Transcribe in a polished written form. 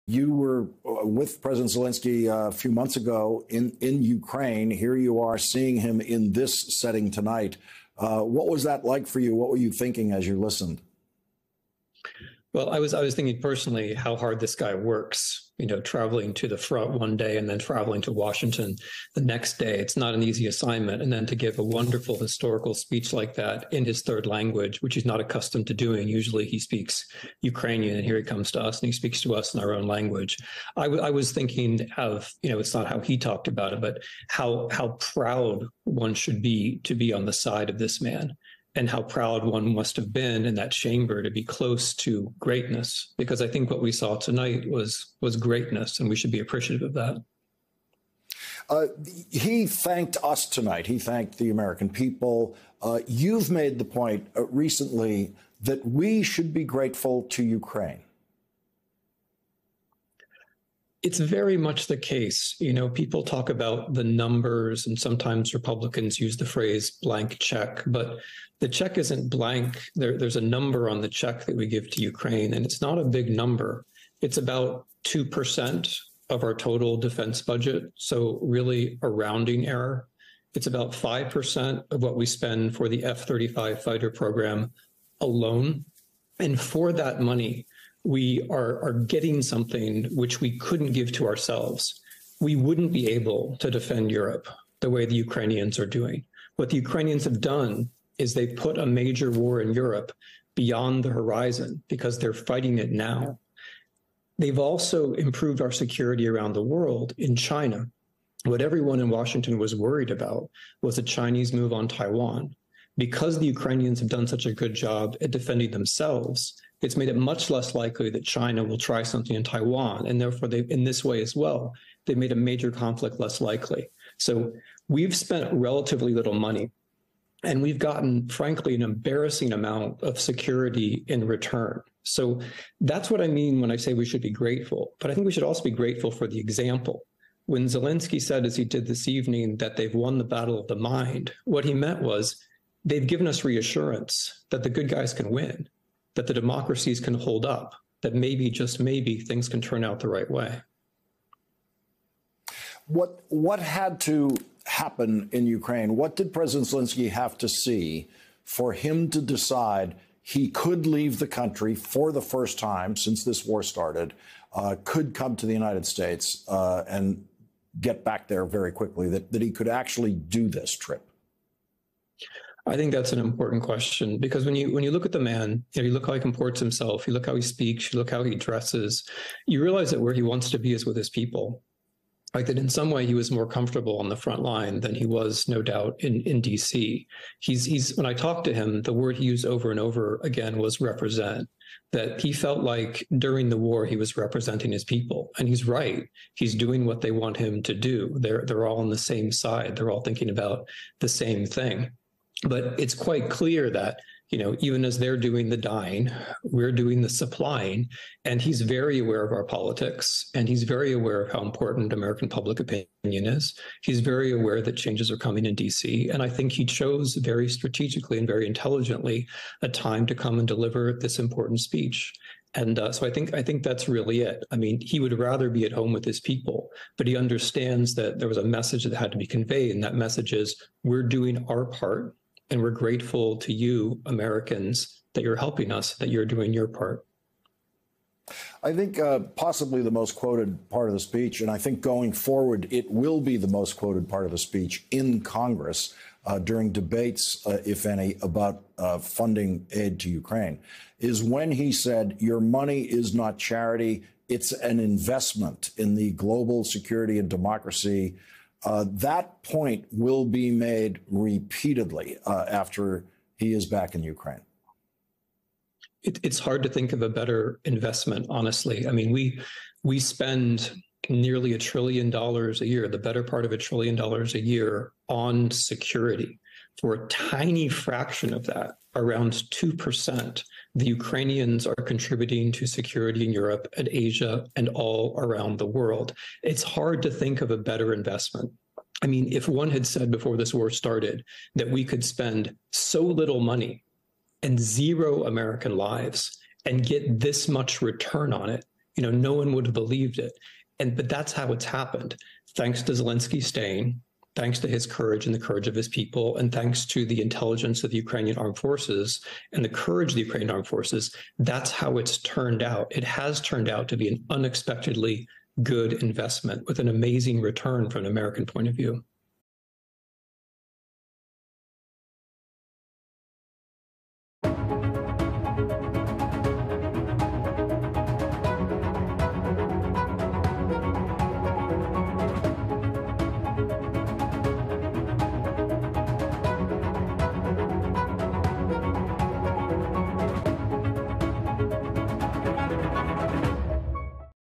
You were with President Zelensky a few months ago in Ukraine. Here you are seeing him in this setting tonight. What was that like for you? What were you thinking as you listened? Well, I was thinking personally how hard this guy works, traveling to the front one day and then traveling to Washington the next day. It's not an easy assignment. And then to give a wonderful historical speech like that in his third language, which he's not accustomed to doing. Usually he speaks Ukrainian, and here he comes to us and he speaks to us in our own language. I was thinking of, it's not how he talked about it, but how proud one should be to be on the side of this man. And how proud one must have been in that chamber to be close to greatness, because I think what we saw tonight was greatness, and we should be appreciative of that. He thanked us tonight. He thanked the American people. You've made the point recently that we should be grateful to Ukraine. It's very much the case. People talk about the numbers, and sometimes Republicans use the phrase blank check, but the check isn't blank. There's a number on the check that we give to Ukraine, and it's not a big number. It's about 2% of our total defense budget, so really a rounding error. It's about 5% of what we spend for the F-35 fighter program alone. And for that money, we are getting something which we couldn't give to ourselves. We wouldn't be able to defend Europe the way the Ukrainians are doing. What the Ukrainians have done is they put a major war in Europe beyond the horizon because they're fighting it now. They've also improved our security around the world in China. What everyone in Washington was worried about was a Chinese move on Taiwan. Because the Ukrainians have done such a good job at defending themselves, it's made it much less likely that China will try something in Taiwan. And therefore, in this way as well, they've made a major conflict less likely. So we've spent relatively little money, and we've gotten, frankly, an embarrassing amount of security in return. So that's what I mean when I say we should be grateful. But I think we should also be grateful for the example. When Zelensky said, as he did this evening, that they've won the battle of the mind, what he meant was they've given us reassurance that the good guys can win, that the democracies can hold up, that maybe, just maybe, things can turn out the right way. What had to happen in Ukraine? What did President Zelensky have to see for him to decide he could leave the country for the first time since this war started, could come to the United States and get back there very quickly, that he could actually do this trip? I think that's an important question, because when you look at the man, you look how he comports himself, you look how he speaks, you look how he dresses, you realize that where he wants to be is with his people. Like that in some way he was more comfortable on the front line than he was, no doubt, in DC. He's when I talked to him, the word he used over and over again was represent. That he felt like during the war he was representing his people, and he's right. He's doing what they want him to do. They're all on the same side. They're all thinking about the same thing. But it's quite clear that, even as they're doing the dying, we're doing the supplying, and he's very aware of our politics, and he's very aware of how important American public opinion is. He's very aware that changes are coming in DC, and I think he chose very strategically and very intelligently a time to come and deliver this important speech. And so I think that's really it. I mean, he would rather be at home with his people, but he understands that there was a message that had to be conveyed, and that message is we're doing our part. And we're grateful to you, Americans, that you're helping us, that you're doing your part. I think possibly the most quoted part of the speech, and I think going forward, it will be the most quoted part of the speech in Congress during debates, if any, about funding aid to Ukraine, is when he said, your money is not charity, it's an investment in the global security and democracy. That point will be made repeatedly after he is back in Ukraine. It's hard to think of a better investment, honestly. I mean, we spend nearly $1 trillion a year, the better part of $1 trillion a year on security. For a tiny fraction of that, around 2%, the Ukrainians are contributing to security in Europe and Asia and all around the world. It's hard to think of a better investment. I mean, if one had said before this war started that we could spend so little money and 0 American lives and get this much return on it, no one would have believed it. But that's how it's happened. Thanks to Zelensky staying, thanks to his courage and the courage of his people, and thanks to the intelligence of the Ukrainian armed forces and the courage of the Ukrainian armed forces, that's how it's turned out. It has turned out to be an unexpectedly good investment with an amazing return from an American point of view.